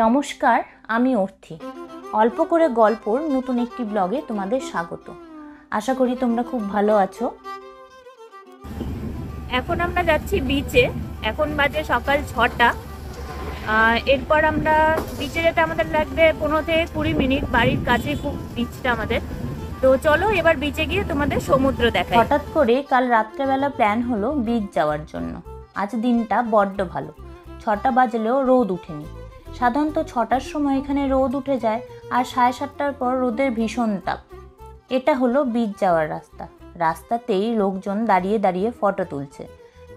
নমস্কার, আমি অর্থি। অল্প করে গল্পর নতুন একটি ব্লগে তোমাদের স্বাগত। আশা করি তোমরা খুব ভালো আছো। এখন আমরা যাচ্ছি বিচে। এখন বাজে সকাল 6টা। এরপর আমরা বিচে যেতে আমাদের লাগবে 15 থেকে 20 মিনিট। বাড়ির কাছে খুব বিচটা আমাদের। তো চলো এবার বিচে গিয়ে তোমাদের সমুদ্র দেখাই। হঠাৎ করে কাল রাত্রেবেলা প্ল্যান হলো বিচ যাওয়ার জন্য। আজ দিনটা বড্ড ভালো। 6টা বাজলেও রোদ উঠেনি। সাধারণত 6টার সময় এখানে রোদ উঠে যায়, আর 7:30টার পর রোদের ভীষণ তাপ। এটা হলো বিচ যাওয়ার রাস্তা। রাস্তাতেই লোকজন দাঁড়িয়ে দাঁড়িয়ে ফটো তুলছে।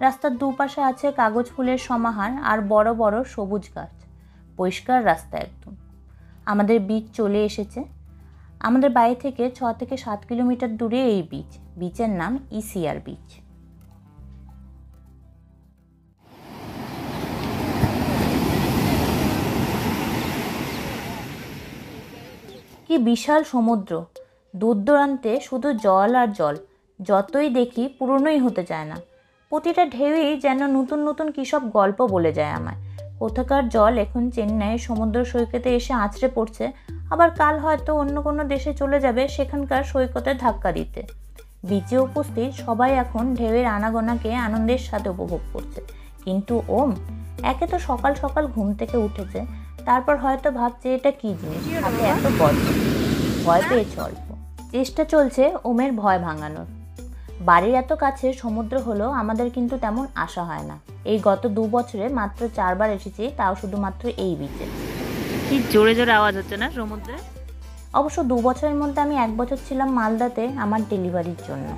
রাস্তার দুপাশে আছে কাগজ ফুলের সমাহার আর বড় বড় সবুজ গাছ। পরিষ্কার রাস্তা একদম। আমাদের বিচ চলে এসেছে। আমাদের বাড়ি থেকে 6 থেকে 7 কিলোমিটার দূরে এই বিচ। বিচের নাম ইসিআর বিচ। কি বিশাল সমুদ্র! দূর দূরান্তে শুধু জল আর জল। যতই দেখি পুরনোই হতে চায় না। প্রতিটা ঢেউই যেন নতুন নতুন কী সব গল্প বলে যায় আমায়। কোথাকার জল এখন চেন্নাইয়ের সমুদ্র সৈকতে এসে আছড়ে পড়ছে, আবার কাল হয়তো অন্য কোনো দেশে চলে যাবে সেখানকার সৈকতে ধাক্কা দিতে। বিচে উপস্থিত সবাই এখন ঢেউয়ের আনাগোনাকে আনন্দের সাথে উপভোগ করছে। কিন্তু ওম একে তো সকাল সকাল ঘুম থেকে উঠেছে, তারপর হয়তো ভাবছে এটা কি জিনিস, হাতে এত গল্প। ভয় পেয়েছে অল্প। চেষ্টা চলছে ওমের ভয় ভাঙানোর। বাড়ির এত কাছে সমুদ্র হলেও আমাদের কিন্তু তেমন আসা হয় না। এই গত 2 বছরে মাত্র 4 বার এসেছি, তাও শুধুমাত্র এই বিচে। কি জোরে জোরে আওয়াজ হচ্ছে না সমুদ্রে? অবশ্য 2 বছরের মধ্যে আমি 1 বছর ছিলাম মালদাতে আমার ডেলিভারির জন্য।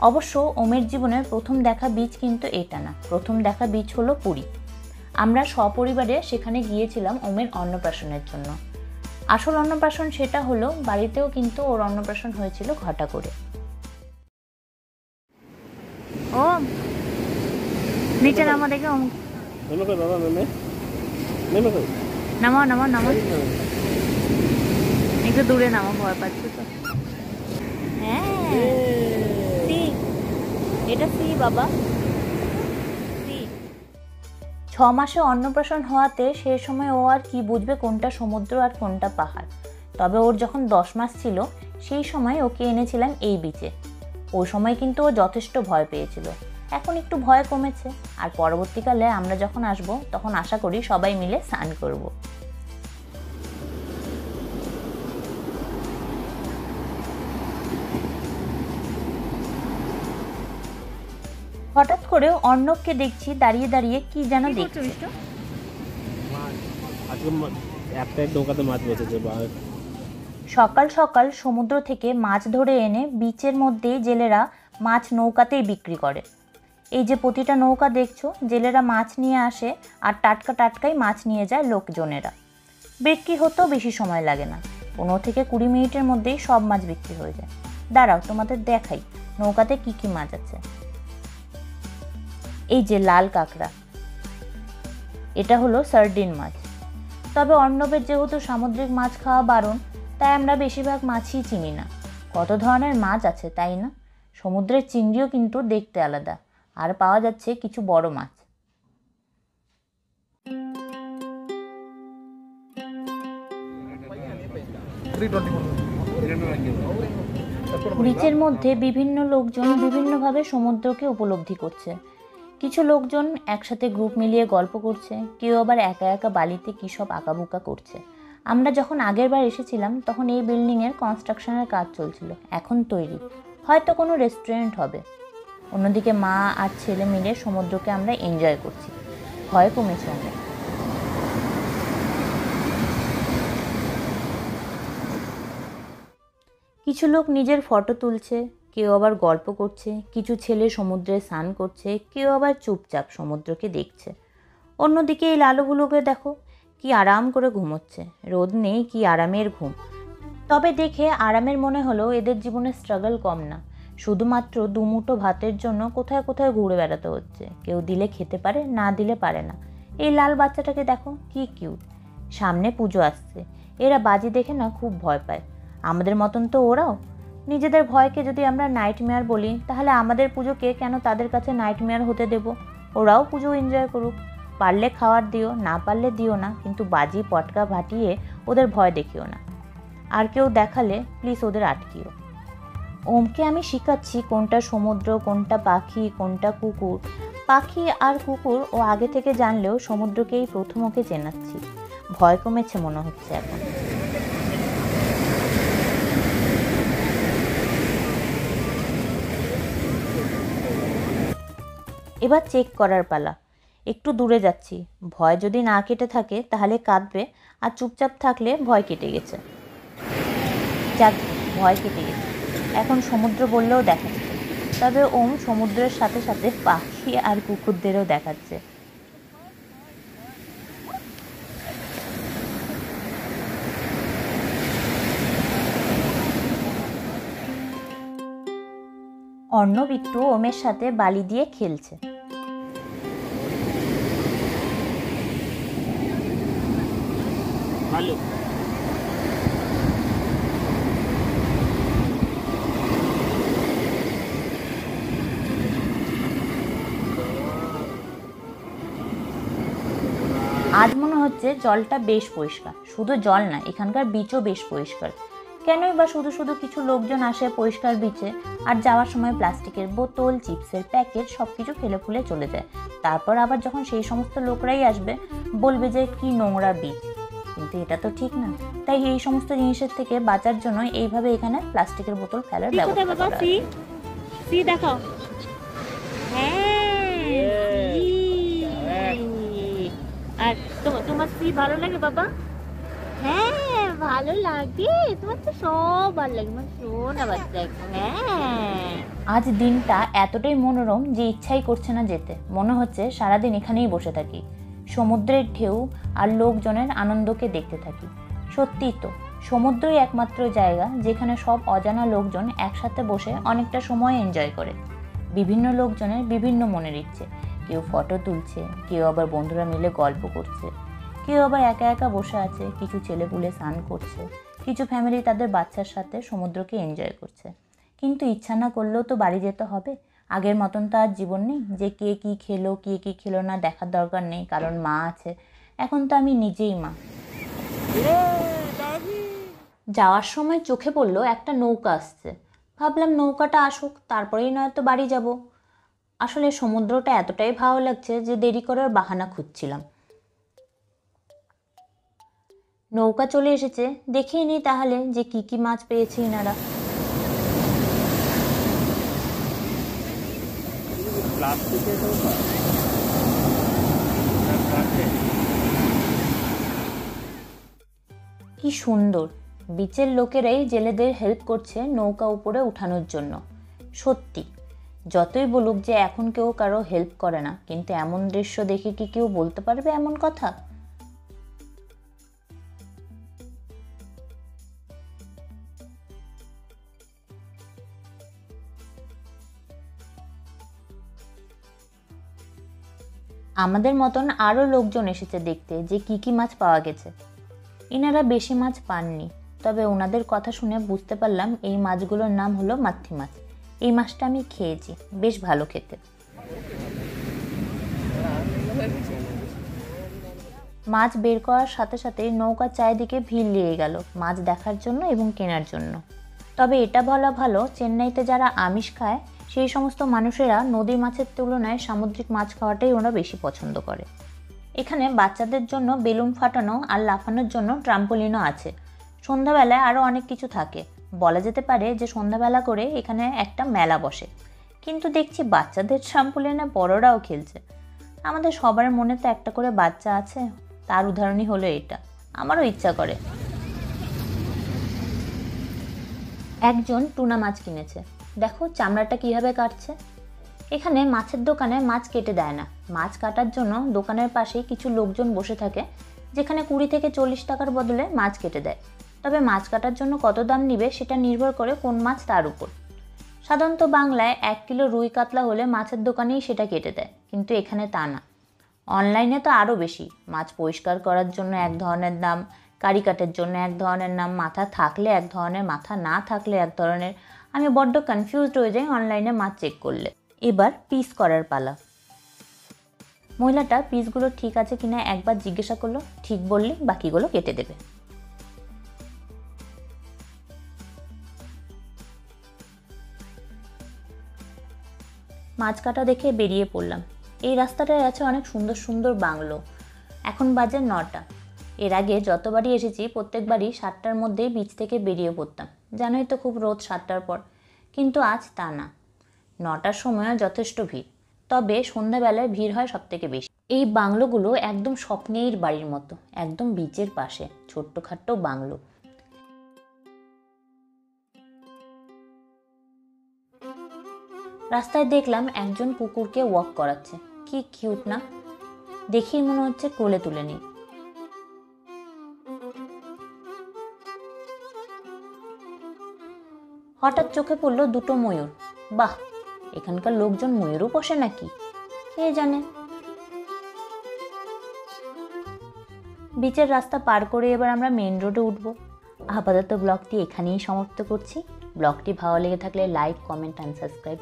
অবশ্য ওমের জীবনের প্রথম দেখা বিচ কিন্তু এটা না। প্রথম দেখা বিচ হলো পুরী। আমরা সপরিবারে সেখানে গিয়েছিলাম ওমের অন্নপ্রাশনের জন্য। আসল অন্নপ্রাশন সেটা হলো, বাড়িতেও কিন্তু ওর অন্নপ্রাশন হয়েছিল ঘটা করে। ওম নিচে নামো, দেখে ওম নামো নামো নামো, একটু দূরে নামো, ভয় পাচ্ছি তো। হ্যাঁ, এটা সি বাবা। 6 মাসে অন্নপ্রাশন হওয়াতে সে সময় ও আর কি বুঝবে কোনটা সমুদ্র আর কোনটা পাহাড়। তবে ওর যখন 10 মাস ছিল সেই সময় ওকে এনেছিলাম এই বিচে। ওই সময় কিন্তু ও যথেষ্ট ভয় পেয়েছিল। এখন একটু ভয় কমেছে, আর পরবর্তীকালে আমরা যখন আসব তখন আশা করি সবাই মিলে স্নান করব। হঠাৎ করে অর্ণবকে দেখছি দাঁড়িয়ে দাঁড়িয়ে কি যেন দেখছে। সকাল সকাল সমুদ্র থেকে মাছ ধরে এনে বিচের মধ্যেই জেলেরা মাছ নৌকাতেই বিক্রি করে। এই যে প্রতিটা নৌকা দেখছো, জেলেরা মাছ নিয়ে আসে আর টাটকা টাটকাই মাছ নিয়ে যায় লোকজনেরা। বিক্রি হতেও বেশি সময় লাগে না, 15 থেকে 20 মিনিটের মধ্যেই সব মাছ বিক্রি হয়ে যায়। দাঁড়াও তোমাদের দেখাই নৌকাতে কি কি মাছ আছে। এই যে লাল কাঁকড়া, এটা হলো সার্ডিন মাছ। তবে অর্ণবের যেহেতু সামুদ্রিক মাছ খাওয়া বারণ, তাই আমরা বেশিরভাগ মাছই চিনি না। কত ধরনের মাছ আছে তাই না? সমুদ্রের চিংড়িও কিন্তু দেখতে আলাদা, আর পাওয়া যাচ্ছে কিছু বড় মাছ। বিচের মধ্যে বিভিন্ন লোকজন বিভিন্নভাবে সমুদ্রকে উপলব্ধি করছে। কিছু লোকজন একসাথে গ্রুপ মিলিয়ে গল্প করছে, কেউ আবার একা একা বালিতে কী সব আঁকাবুকা করছে। আমরা যখন আগের বার এসেছিলাম তখন এই বিল্ডিংয়ের কনস্ট্রাকশনের কাজ চলছিল, এখন তৈরি, হয়তো কোনো রেস্টুরেন্ট হবে। অন্যদিকে মা আর ছেলে মিলে সমুদ্রকে আমরা এনজয় করছি। ভয় কমেছে অনেক। কিছু লোক নিজের ফটো তুলছে, কেউ আবার গল্প করছে, কিছু ছেলে সমুদ্রে স্নান করছে, কেউ আবার চুপচাপ সমুদ্রকে দেখছে। অন্যদিকে এই লালুগুলোকে দেখো, কি আরাম করে ঘুমোচ্ছে। রোদ নেই, কি আরামের ঘুম। তবে দেখে আরামের মনে হলো এদের জীবনে স্ট্রাগল কম না। শুধুমাত্র 2 মুঠো ভাতের জন্য কোথায় কোথায় ঘুরে বেড়াতে হচ্ছে। কেউ দিলে খেতে পারে, না দিলে পারে না। এই লাল বাচ্চাটাকে দেখো, কি কিউট। সামনে পুজো আসছে, এরা বাজি দেখে না খুব ভয় পায়। আমাদের মতন তো ওরাও। নিজেদের ভয়কে যদি আমরা নাইটমেয়ার বলি, তাহলে আমাদের পুজোকে কেন তাদের কাছে নাইটমেয়ার হতে দেব? ওরাও পুজো এনজয় করুক। পারলে খাবার দিও, না পারলে দিও না, কিন্তু বাজি পটকা ফাটিয়ে ওদের ভয় দেখিও না। আর কেউ দেখালে প্লিজ ওদের আটকিও। ওমকে আমি শেখাচ্ছি কোনটা সমুদ্র, কোনটা পাখি, কোনটা কুকুর। পাখি আর কুকুর ও আগে থেকে জানলেও সমুদ্রকেই প্রথম ওকে চেনাচ্ছি। ভয় কমেছে মনে হচ্ছে এখন। এবার চেক করার পালা। একটু দূরে যাচ্ছি, ভয় যদি না কেটে থাকে তাহলে কাঁদবে, আর চুপচাপ থাকলে ভয় কেটে গেছে। যাক, ভয় কেটে গেছে, এখন সমুদ্র বললেও দেখাচ্ছে। তবে ওম সমুদ্রের সাথে সাথে পাখি আর কুকুরদেরও দেখাচ্ছে। অর্ণব একটু ওমের সাথে বালি দিয়ে খেলছে। ভালো। আজ মনে হচ্ছে জলটা বেশ পরিষ্কার। শুধু জল না, এখানকার বিচও বেশ পরিষ্কার। কেনই বা শুধু শুধু কিছু লোকজন আসে পরিষ্কার বিচে, আর যাওয়ার সময় প্লাস্টিকের বোতল, চিপসের প্যাকেট সব কিছু ফেলে ফুলে চলে যায়। তারপর আবার যখন সেই সমস্ত লোকরাই আসবে বলবে যে কি নোংরা বিচ। কিন্তু এটা তো ঠিক না। তাই এই সমস্ত জিনিসের থেকে বাঁচার জন্য এইভাবে এখানে প্লাস্টিকের বোতল ফেলার ব্যবস্থা করা আছে। সি দেখাও। আর তোমার সি ভালো লাগে বাবা? হ্যাঁ ভালো লাগে, তোমার তো সব ভালো লাগে, আমার শোনা বাচ্চা। হ্যাঁ, আজ দিনটা এতটাই মনোরম যে ইচ্ছাই করছে না যেতে। মনে হচ্ছে সারাদিন এখানেই বসে থাকি, সমুদ্রের ঢেউ আর লোকজনের আনন্দকে দেখতে থাকি। সত্যিই তো, সমুদ্রই একমাত্র জায়গা যেখানে সব অজানা লোকজন একসাথে বসে অনেকটা সময় এনজয় করে। বিভিন্ন লোকজনের বিভিন্ন মনের ইচ্ছে, কেউ ফটো তুলছে, কেউ আবার বন্ধুরা মিলে গল্প করছে, কেউ আবার একা একা বসে আছে, কিছু ছেলেপুলে স্নান করছে, কিছু ফ্যামিলি তাদের বাচ্চার সাথে সমুদ্রকে এনজয় করছে। কিন্তু ইচ্ছা না করলেও তো বাড়ি যেতে হবে। আগের মতন তো আর জীবন নেই যে কে কী খেলো কে কী খেলো না দেখার দরকার নেই, কারণ মা আছে। এখন তো আমি নিজেই মা। যাওয়ার সময় চোখে পড়লো একটা নৌকা আসছে। ভাবলাম নৌকাটা আসুক, তারপরেই নয়তো বাড়ি যাব। আসলে সমুদ্রটা এতটাই ভালো লাগছে যে দেরি করার বাহানা খুঁজছিলাম। নৌকা চলে এসেছে, দেখিয়ে নিই তাহলে যে কি কি মাছ পেয়েছে এনারা। কি সুন্দর, বিচের লোকেরাই জেলেদের হেল্প করছে নৌকা উপরে উঠানোর জন্য। সত্যি, যতই বলুক যে এখন কেউ কারো হেল্প করে না, কিন্তু এমন দৃশ্য দেখে কি কেউ বলতে পারবে এমন কথা? আমাদের মতন আরও লোকজন এসেছে দেখতে যে কি কি মাছ পাওয়া গেছে। এনারা বেশি মাছ পাননি, তবে ওনাদের কথা শুনে বুঝতে পারলাম এই মাছগুলোর নাম হলো মাথি মাছ। এই মাছটা আমি খেয়েছি, বেশ ভালো খেতে। মাছ বের করার সাথে সাথে নৌকার চারিদিকে ভিড় লেগে গেল মাছ দেখার জন্য এবং কেনার জন্য। তবে এটা বলা ভালো, চেন্নাইতে যারা আমিষ খায় সেই সমস্ত মানুষেরা নদীর মাছের তুলনায় সামুদ্রিক মাছ খাওয়াটাই ওরা বেশি পছন্দ করে। এখানে বাচ্চাদের জন্য বেলুন ফাটানো আর লাফানোর জন্য ট্রাম্পোলিনও আছে। সন্ধ্যাবেলায় আরও অনেক কিছু থাকে। বলা যেতে পারে যে সন্ধ্যাবেলা করে এখানে একটা মেলা বসে। কিন্তু দেখছি বাচ্চাদের ট্রাম্পোলিনে বড়রাও খেলছে। আমাদের সবার মনে তো একটা করে বাচ্চা আছে, তার উদাহরণই হলো এটা। আমারও ইচ্ছা করে। একজন টুনা মাছ কিনেছে, দেখো চামড়াটা কিভাবে কাটছে। এখানে মাছের দোকানে মাছ কেটে দেয় না, মাছ কাটার জন্য দোকানের পাশেই কিছু লোকজন বসে থাকে, যেখানে 20 থেকে 40 টাকার বদলে মাছ কেটে দেয়। তবে মাছ কাটার জন্য কত দাম নিবে সেটা নির্ভর করে কোন মাছ তার উপর। সাধারণত বাংলায় 1 কিলো রুই কাতলা হলে মাছের দোকানেই সেটা কেটে দেয়, কিন্তু এখানে তা না। অনলাইনে তো আরও বেশি। মাছ পরিষ্কার করার জন্য এক ধরনের দাম, কারি কাটের জন্য এক ধরনের নাম, মাথা থাকলে এক ধরনের, মাথা না থাকলে এক ধরনের। আমি বড্ড কনফিউজড হয়ে যাই অনলাইনে মাছ চেক করলে। এবার পিস করার পালা। মহিলাটা পিসগুলো ঠিক আছে কিনা একবার জিজ্ঞাসা করলো, ঠিক বললে বাকিগুলো কেটে দেবে। মাছ কাটা দেখে বেরিয়ে পড়লাম। এই রাস্তাটায় আছে অনেক সুন্দর সুন্দর বাংলো। এখন বাজে 9টা। এর আগে যতবারই এসেছি প্রত্যেকবারই 7টার মধ্যেই বিচ থেকে বেরিয়ে পড়তাম। জানোই তো খুব রোদ 7টার পর, কিন্তু আজ তা না। 9টার সময়ও যথেষ্ট ভিড়, তবে সন্ধ্যাবেলায় ভিড় হয় সব থেকে বেশি। এই বাংলোগুলো একদম স্বপ্নের বাড়ির মতো, একদম বিচের পাশে ছোট্টখাট্ট বাংলো। রাস্তায় দেখলাম একজন কুকুরকে ওয়াক করাচ্ছে। কি কিউট না, দেখেই মনে হচ্ছে কোলে তুলে নিই। হঠাৎ চোখে পড়লো দুটো ময়ূর। বাহ, এখানকার লোকজন ময়ূরও পোষে নাকি কে জানে। বিচের রাস্তা পার করে এবার আমরা মেইন রোডে উঠবো। আপাতত ব্লগটি এখানেই সমাপ্ত করছি। ব্লগটি ভালো লেগে থাকলে লাইক, কমেন্ট অ্যান্ড সাবস্ক্রাইব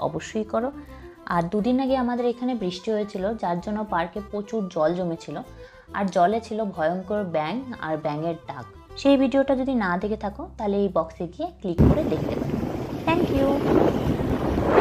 অবশ্যই করো। আর 2 দিন আগে আমাদের এখানে বৃষ্টি হয়েছিল, যার জন্য পার্কে প্রচুর জল জমেছিল, আর জলে ছিল ভয়ঙ্কর ব্যাঙ আর ব্যাঙের ডাক। সেই ভিডিওটা যদি না দেখে থাকো তাহলে এই বক্সে গিয়ে ক্লিক করে দেখতে পারো। Thank you.